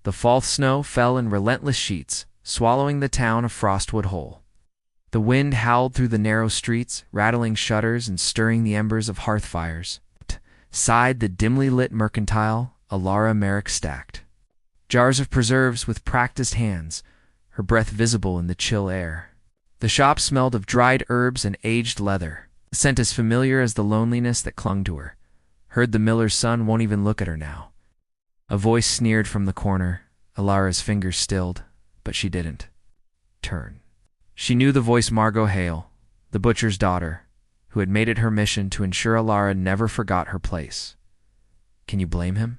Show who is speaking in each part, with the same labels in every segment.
Speaker 1: The fall snow fell in relentless sheets, swallowing the town a frostwood whole. The wind howled through the narrow streets, rattling shutters and stirring the embers of hearth fires. Sighed the dimly lit mercantile Alara Merrick stacked. Jars of preserves with practiced hands, her breath visible in the chill air. The shop smelled of dried herbs and aged leather, a scent as familiar as the loneliness that clung to her. Heard the miller's son won't even look at her now. A voice sneered from the corner. Alara's fingers stilled, but she didn't turn. She knew the voice. Margot Hale, the butcher's daughter, who had made it her mission to ensure Alara never forgot her place. Can you blame him?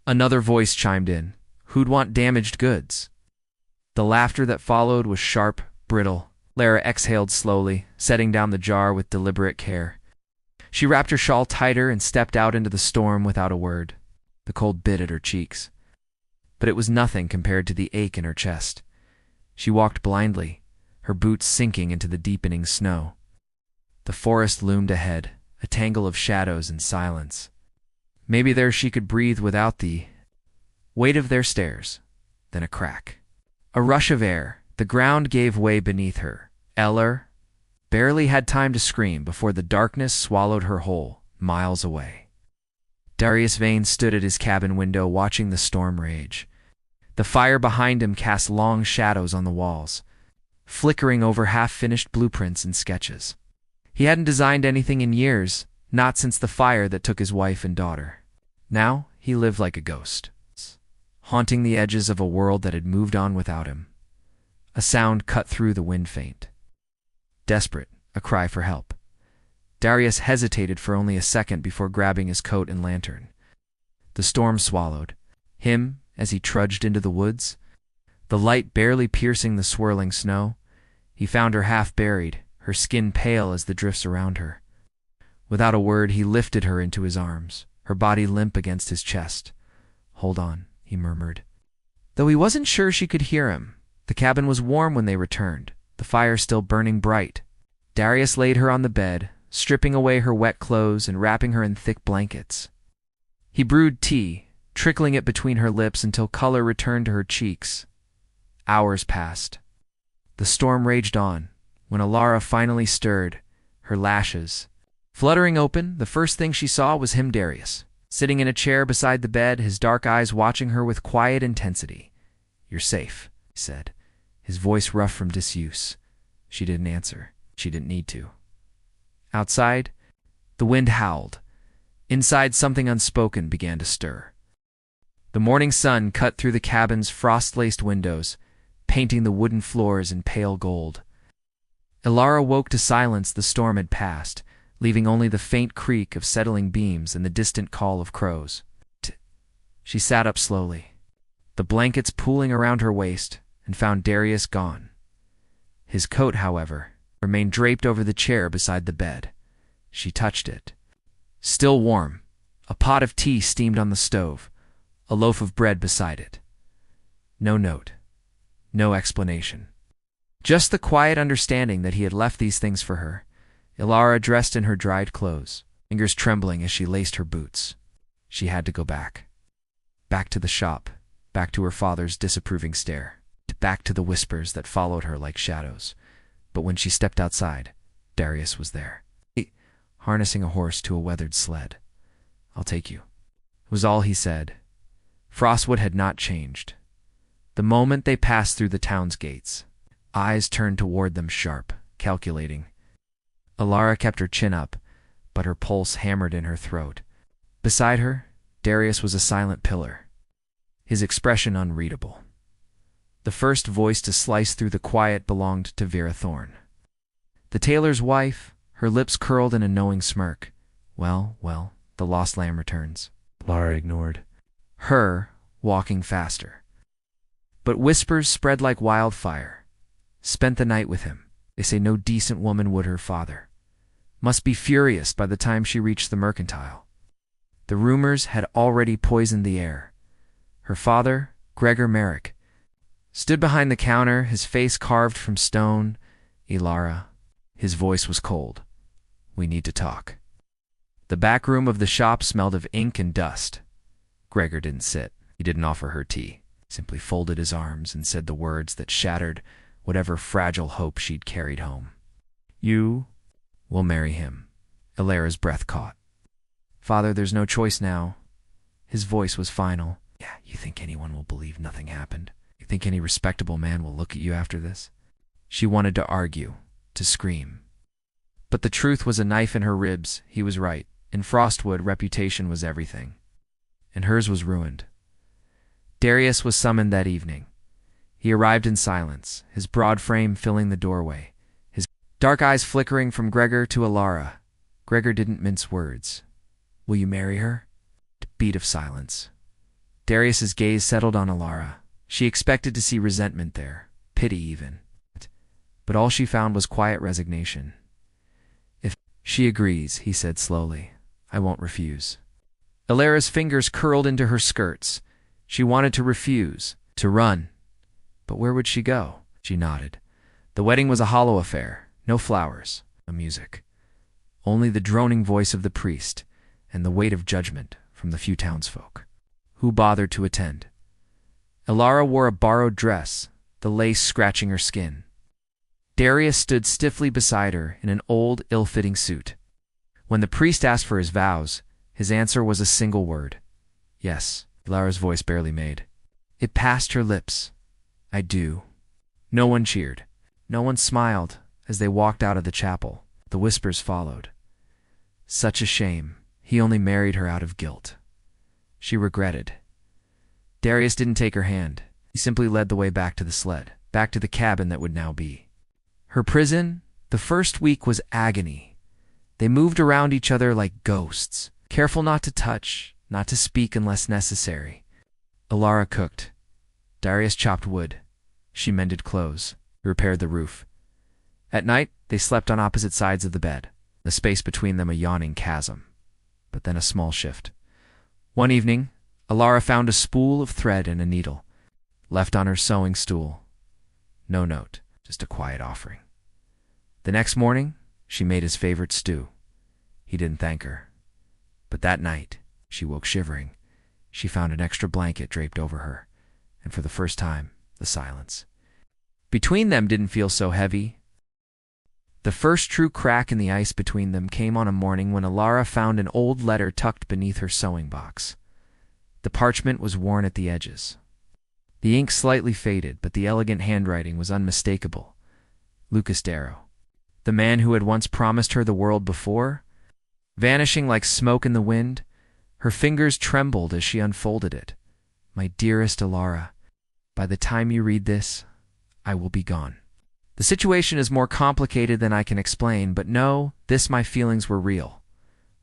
Speaker 1: Another voice chimed in. Who'd want damaged goods? The laughter that followed was sharp, brittle. Lara exhaled slowly, setting down the jar with deliberate care. She wrapped her shawl tighter and stepped out into the storm without a word. The cold bit at her cheeks, but it was nothing compared to the ache in her chest. She walked blindly, her boots sinking into the deepening snow. The forest loomed ahead, a tangle of shadows and silence. Maybe there she could breathe without the weight of their stares. Then a crack. A rush of air. The ground gave way beneath her. Eller barely had time to scream before the darkness swallowed her whole, miles away. Darius Vane stood at his cabin window watching the storm rage. The fire behind him cast long shadows on the walls, flickering over half-finished blueprints and sketches. He hadn't designed anything in years, not since the fire that took his wife and daughter. Now he lived like a ghost, haunting the edges of a world that had moved on without him. A sound cut through the wind faint. Desperate, a cry for help. Darius hesitated for only a second before grabbing his coat and lantern. The storm swallowed him as he trudged into the woods, the light barely piercing the swirling snow. He found her half buried, her skin pale as the drifts around her. Without a word, he lifted her into his arms, her body limp against his chest. Hold on, he murmured. Though he wasn't sure she could hear him, the cabin was warm when they returned, the fire still burning bright. Darius laid her on the bed, stripping away her wet clothes and wrapping her in thick blankets. He brewed tea, trickling it between her lips until color returned to her cheeks. Hours passed. The storm raged on. When Alara finally stirred, her lashes fluttering open, the first thing she saw was him, Darius, sitting in a chair beside the bed, his dark eyes watching her with quiet intensity. You're safe, he said, his voice rough from disuse. She didn't answer. She didn't need to. Outside, the wind howled. Inside, something unspoken began to stir. The morning sun cut through the cabin's frost-laced windows, painting the wooden floors in pale gold. Alara woke to silence. The storm had passed, leaving only the faint creak of settling beams and the distant call of crows. She sat up slowly, the blankets pooling around her waist, and found Darius gone. His coat, however, remained draped over the chair beside the bed. She touched it. Still warm. A pot of tea steamed on the stove, a loaf of bread beside it. No note. No explanation. Just the quiet understanding that he had left these things for her. Alara dressed in her dried clothes, fingers trembling as she laced her boots. She had to go back. Back to the shop, back to her father's disapproving stare, back to the whispers that followed her like shadows. But when she stepped outside, Darius was there, harnessing a horse to a weathered sled. I'll take you, was all he said. Frostwood had not changed. The moment they passed through the town's gates, eyes turned toward them sharp, calculating. Alara kept her chin up, but her pulse hammered in her throat. Beside her, Darius was a silent pillar, his expression unreadable. The first voice to slice through the quiet belonged to Vera Thorne. The tailor's wife, her lips curled in a knowing smirk. Well, the lost lamb returns. Lara ignored her, walking faster. But whispers spread like wildfire. Spent the night with him. They say no decent woman would her father. Must be furious by the time she reached the mercantile. The rumors had already poisoned the air. Her father, Gregor Merrick, stood behind the counter, his face carved from stone. Alara. His voice was cold. We need to talk. The back room of the shop smelled of ink and dust. Gregor didn't sit. He didn't offer her tea. Simply folded his arms and said the words that shattered whatever fragile hope she'd carried home. You will marry him. Ilara's breath caught. Father, there's no choice now. His voice was final. Yeah, you think anyone will believe nothing happened? You think any respectable man will look at you after this? She wanted to argue, to scream. But the truth was a knife in her ribs. He was right. In Frostwood, reputation was everything. And hers was ruined. Darius was summoned that evening. He arrived in silence, his broad frame filling the doorway, his dark eyes flickering from Gregor to Ilara. Gregor didn't mince words. Will you marry her? Beat of silence. Darius's gaze settled on Ilara. She expected to see resentment there, pity even. But all she found was quiet resignation. If she agrees, he said slowly, I won't refuse. Ilara's fingers curled into her skirts. She wanted to refuse, to run. But where would she go? She nodded. The wedding was a hollow affair. No flowers, no music. Only the droning voice of the priest and the weight of judgment from the few townsfolk. Who bothered to attend? Ilara wore a borrowed dress, the lace scratching her skin. Darius stood stiffly beside her in an old, ill-fitting suit. When the priest asked for his vows, his answer was a single word. Yes, Ilara's voice barely made. It passed her lips. I do. No one cheered. No one smiled as they walked out of the chapel. The whispers followed. Such a shame. He only married her out of guilt. She regretted. Darius didn't take her hand. He simply led the way back to the sled, back to the cabin that would now be. Her prison, the first week was agony. They moved around each other like ghosts, careful not to touch, not to speak unless necessary. Ilara cooked. Darius chopped wood. She mended clothes, repaired the roof. At night, they slept on opposite sides of the bed, the space between them a yawning chasm. But then a small shift. One evening, Ilara found a spool of thread and a needle, left on her sewing stool. No note, just a quiet offering. The next morning, she made his favorite stew. He didn't thank her. But that night, she woke shivering. She found an extra blanket draped over her, and for the first time, the silence. Between them didn't feel so heavy. The first true crack in the ice between them came on a morning when Ilara found an old letter tucked beneath her sewing box. The parchment was worn at the edges. The ink slightly faded, but the elegant handwriting was unmistakable. Lucas Darrow, the man who had once promised her the world before, vanishing like smoke in the wind. Her fingers trembled as she unfolded it. My dearest Ilara, by the time you read this, I will be gone. The situation is more complicated than I can explain, but know this: my feelings were real.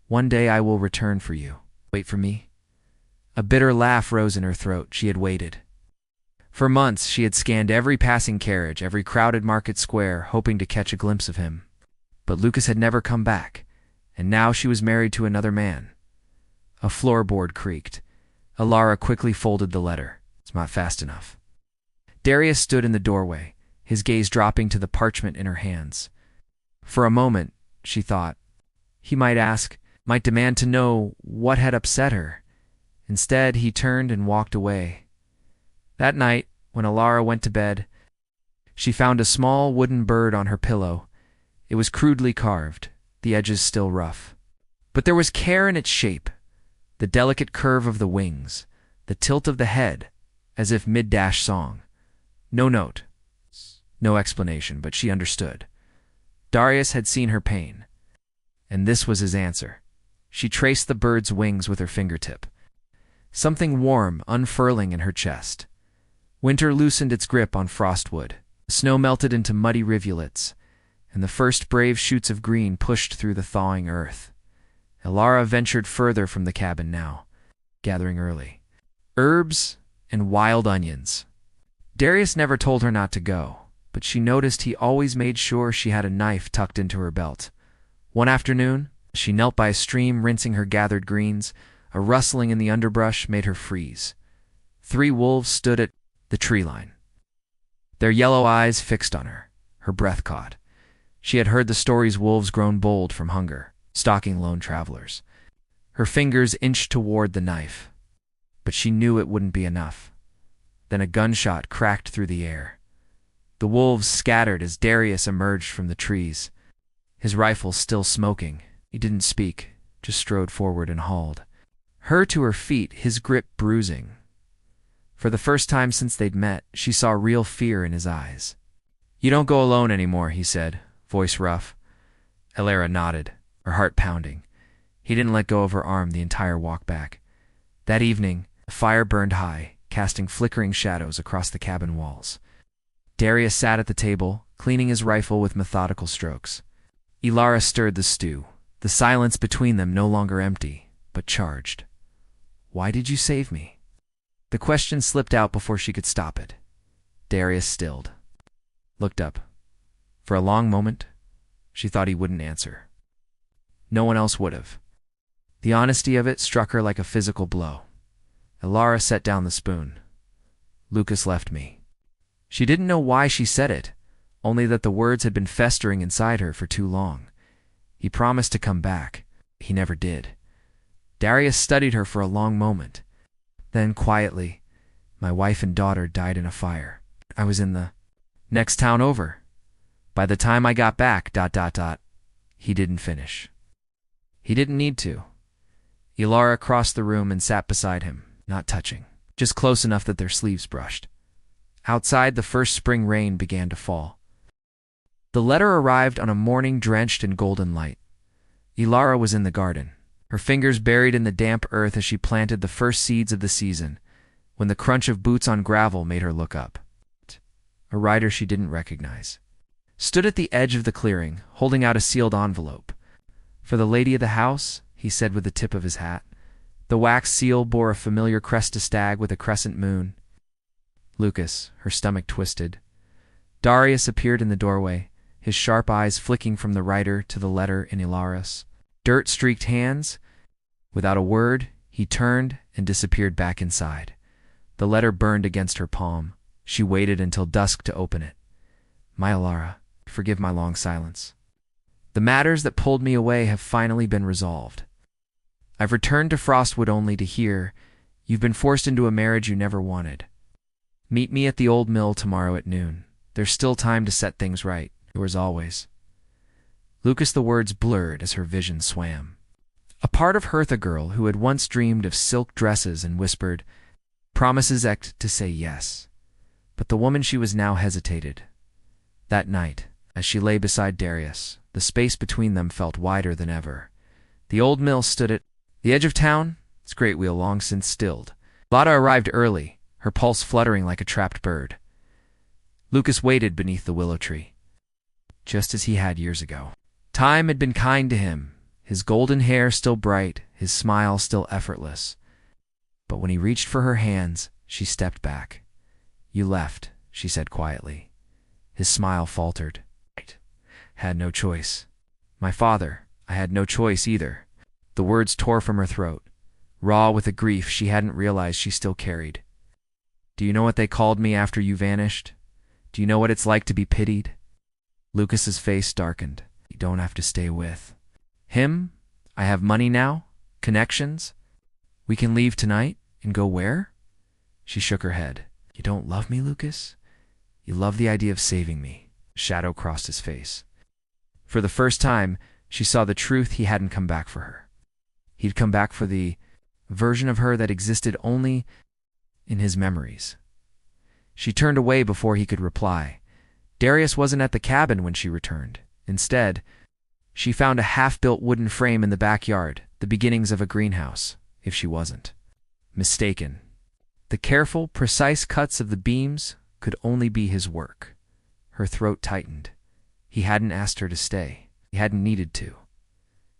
Speaker 1: One day I will return for you. Wait for me. A bitter laugh rose in her throat. She had waited. For months she had scanned every passing carriage, every crowded market square, hoping to catch a glimpse of him. But Lucas had never come back, and now she was married to another man. A floorboard creaked. Ilara quickly folded the letter. It's not fast enough. Darius stood in the doorway, his gaze dropping to the parchment in her hands. For a moment, she thought, he might ask, might demand to know what had upset her. Instead, he turned and walked away. That night, when Ilara went to bed, she found a small wooden bird on her pillow. It was crudely carved, the edges still rough. But there was care in its shape, the delicate curve of the wings, the tilt of the head, as if mid-dash song. No note, no explanation, but she understood. Darius had seen her pain, and this was his answer. She traced the bird's wings with her fingertip. Something warm unfurling in her chest. Winter loosened its grip on Frostwood. The snow melted into muddy rivulets, and the first brave shoots of green pushed through the thawing earth. Ilara ventured further from the cabin now, gathering early. Herbs and wild onions. Darius never told her not to go, but she noticed he always made sure she had a knife tucked into her belt. One afternoon, she knelt by a stream rinsing her gathered greens. A rustling in the underbrush made her freeze. 3 wolves stood at the tree line, their yellow eyes fixed on her. Her breath caught. She had heard the stories wolves grown bold from hunger, stalking lone travelers. Her fingers inched toward the knife, but she knew it wouldn't be enough. Then a gunshot cracked through the air. The wolves scattered as Darius emerged from the trees, his rifle still smoking. He didn't speak, just strode forward and hauled her to her feet, his grip bruising. For the first time since they'd met, she saw real fear in his eyes. "You don't go alone anymore," he said, voice rough. Elara nodded, her heart pounding. He didn't let go of her arm the entire walk back. That evening, the fire burned high, casting flickering shadows across the cabin walls. Darius sat at the table, cleaning his rifle with methodical strokes. Elara stirred the stew, the silence between them no longer empty, but charged. "Why did you save me?" The question slipped out before she could stop it. Darius stilled, looked up. For a long moment, she thought he wouldn't answer. No one else would have. The honesty of it struck her like a physical blow. Elara set down the spoon. "Lucas left me." She didn't know why she said it, only that the words had been festering inside her for too long. He promised to come back. He never did. Darius studied her for a long moment. Then, quietly, "My wife and daughter died in a fire. I was in the next town over. By the time I got back, ... He didn't finish. He didn't need to. Elara crossed the room and sat beside him, not touching, just close enough that their sleeves brushed. Outside, the first spring rain began to fall. The letter arrived on a morning drenched in golden light. Elara was in the garden, her fingers buried in the damp earth as she planted the first seeds of the season, when the crunch of boots on gravel made her look up. A rider she didn't recognize stood at the edge of the clearing, holding out a sealed envelope. "For the lady of the house," he said with the tip of his hat. The wax seal bore a familiar crest stag with a crescent moon. "Lucas," her stomach twisted. Darius appeared in the doorway, his sharp eyes flicking from the writer to the letter in Elara's dirt-streaked hands. Without a word, he turned and disappeared back inside. The letter burned against her palm. She waited until dusk to open it. "My Elara, forgive my long silence. The matters that pulled me away have finally been resolved. I've returned to Frostwood only to hear you've been forced into a marriage you never wanted. Meet me at the old mill tomorrow at noon. There's still time to set things right. Yours always." Lucas, the words blurred as her vision swam. A part of Hertha girl who had once dreamed of silk dresses and whispered, promises act to say yes. But the woman she was now hesitated. That night, as she lay beside Darius, the space between them felt wider than ever. The old mill stood at the edge of town, its great wheel long since stilled. Lada arrived early, her pulse fluttering like a trapped bird. Lucas waited beneath the willow tree, just as he had years ago. Time had been kind to him, his golden hair still bright, his smile still effortless. But when he reached for her hands, she stepped back. "You left," she said quietly. His smile faltered. "Had no choice." "My father, I had no choice either." The words tore from her throat, raw with a grief she hadn't realized she still carried. "Do you know what they called me after you vanished? Do you know what it's like to be pitied?" Lucas's face darkened. "You don't have to stay with him. I have money now, connections. We can leave tonight and go where?" She shook her head. "You don't love me, Lucas? You love the idea of saving me." A shadow crossed his face. For the first time, she saw the truth. He hadn't come back for her. He'd come back for the version of her that existed only in his memories. She turned away before he could reply. Darius wasn't at the cabin when she returned. Instead, she found a half-built wooden frame in the backyard, the beginnings of a greenhouse, if she wasn't mistaken. The careful, precise cuts of the beams could only be his work. Her throat tightened. He hadn't asked her to stay. He hadn't needed to.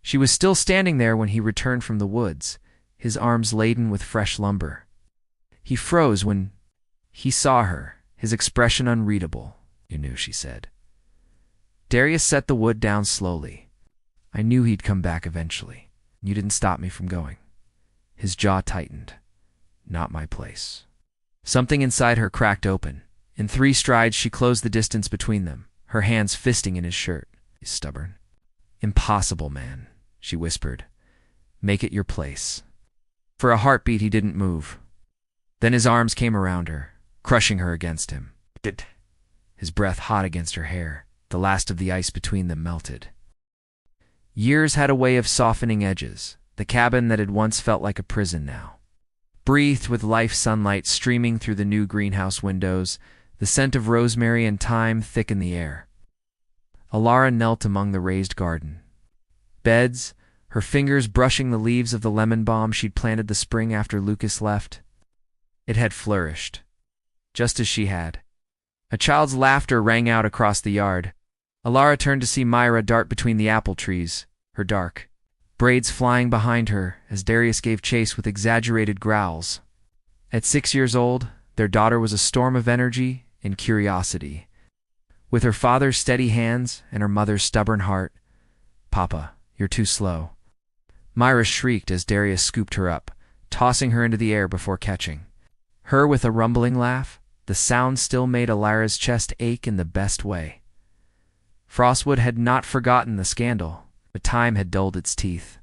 Speaker 1: She was still standing there when he returned from the woods, his arms laden with fresh lumber. He froze when he saw her, his expression unreadable. "You knew," she said. Darius set the wood down slowly. "I knew he'd come back eventually. You didn't stop me from going." His jaw tightened. "Not my place." Something inside her cracked open. In 3 strides, she closed the distance between them, her hands fisting in his shirt. "He's stubborn." "Impossible, man," she whispered. "Make it your place." For a heartbeat, he didn't move. Then his arms came around her, crushing her against him. His breath hot against her hair, the last of the ice between them melted. Years had a way of softening edges, the cabin that had once felt like a prison now. Breathed with life sunlight streaming through the new greenhouse windows, the scent of rosemary and thyme thick in the air. Alara knelt among the raised garden beds, her fingers brushing the leaves of the lemon balm she'd planted the spring after Lucas left. It had flourished, just as she had. A child's laughter rang out across the yard. Alara turned to see Myra dart between the apple trees, her dark braids flying behind her as Darius gave chase with exaggerated growls. At 6 years old, their daughter was a storm of energy and curiosity. With her father's steady hands and her mother's stubborn heart, "Papa, you're too slow." Myra shrieked as Darius scooped her up, tossing her into the air before catching her with a rumbling laugh. The sound still made Alara's chest ache in the best way. Frostwood had not forgotten the scandal, but time had dulled its teeth.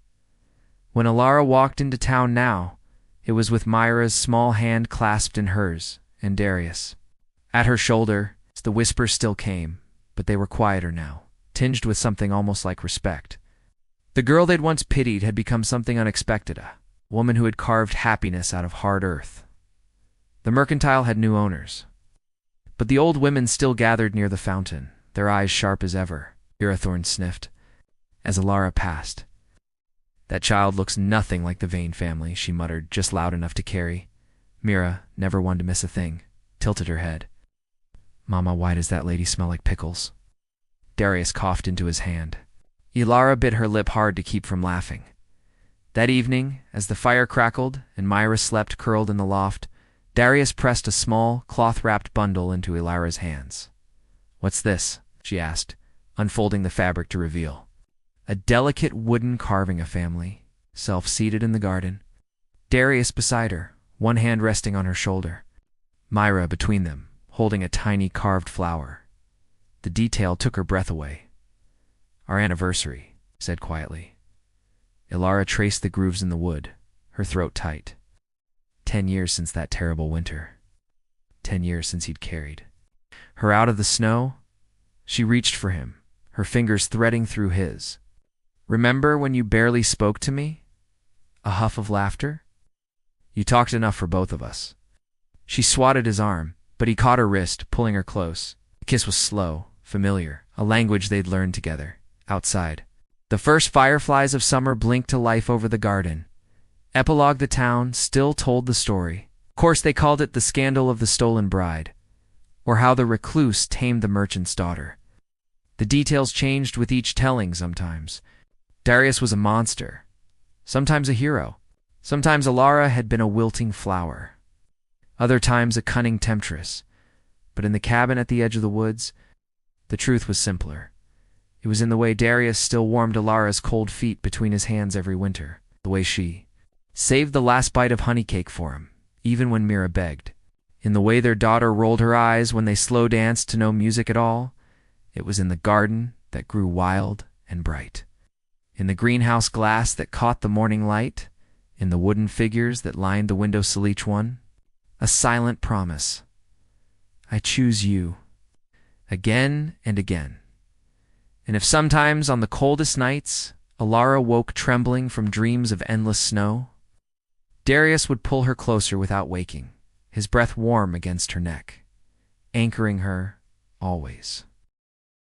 Speaker 1: When Alara walked into town now, it was with Myra's small hand clasped in hers, and Darius at her shoulder. The whispers still came, but they were quieter now, tinged with something almost like respect. The girl they'd once pitied had become something unexpected, a woman who had carved happiness out of hard earth. The mercantile had new owners, but the old women still gathered near the fountain, their eyes sharp as ever. Irathorn sniffed as Alara passed. "That child looks nothing like the Vane family," she muttered, just loud enough to carry. Mira, never one to miss a thing, tilted her head. "Mama, why does that lady smell like pickles?" Darius coughed into his hand. Alara bit her lip hard to keep from laughing. That evening, as the fire crackled and Myra slept curled in the loft, Darius pressed a small, cloth-wrapped bundle into Alara's hands. "What's this?" she asked, unfolding the fabric to reveal. A delicate wooden carving of family, self-seated in the garden. Darius beside her, one hand resting on her shoulder. Myra between them, holding a tiny carved flower. The detail took her breath away. "Our anniversary," said quietly. Alara traced the grooves in the wood, her throat tight. 10 years since that terrible winter. 10 years since he'd carried her out of the snow. She reached for him, her fingers threading through his. "Remember when you barely spoke to me?" A huff of laughter. "You talked enough for both of us." She swatted his arm, but he caught her wrist, pulling her close. The kiss was slow, familiar, a language they'd learned together, outside. The first fireflies of summer blinked to life over the garden. Epilogue: the town still told the story. Of course they called it the scandal of the stolen bride, or how the recluse tamed the merchant's daughter. The details changed with each telling sometimes. Darius was a monster, sometimes a hero. Sometimes Alara had been a wilting flower. Other times a cunning temptress. But in the cabin at the edge of the woods, the truth was simpler. It was in the way Darius still warmed Alara's cold feet between his hands every winter, the way she saved the last bite of honey cake for him, even when Mira begged. In the way their daughter rolled her eyes when they slow danced to no music at all. It was in the garden that grew wild and bright. In the greenhouse glass that caught the morning light. In the wooden figures that lined the windowsill each one. A silent promise. I choose you. Again and again. And if sometimes on the coldest nights Alara woke trembling from dreams of endless snow, Darius would pull her closer without waking, his breath warm against her neck, anchoring her always.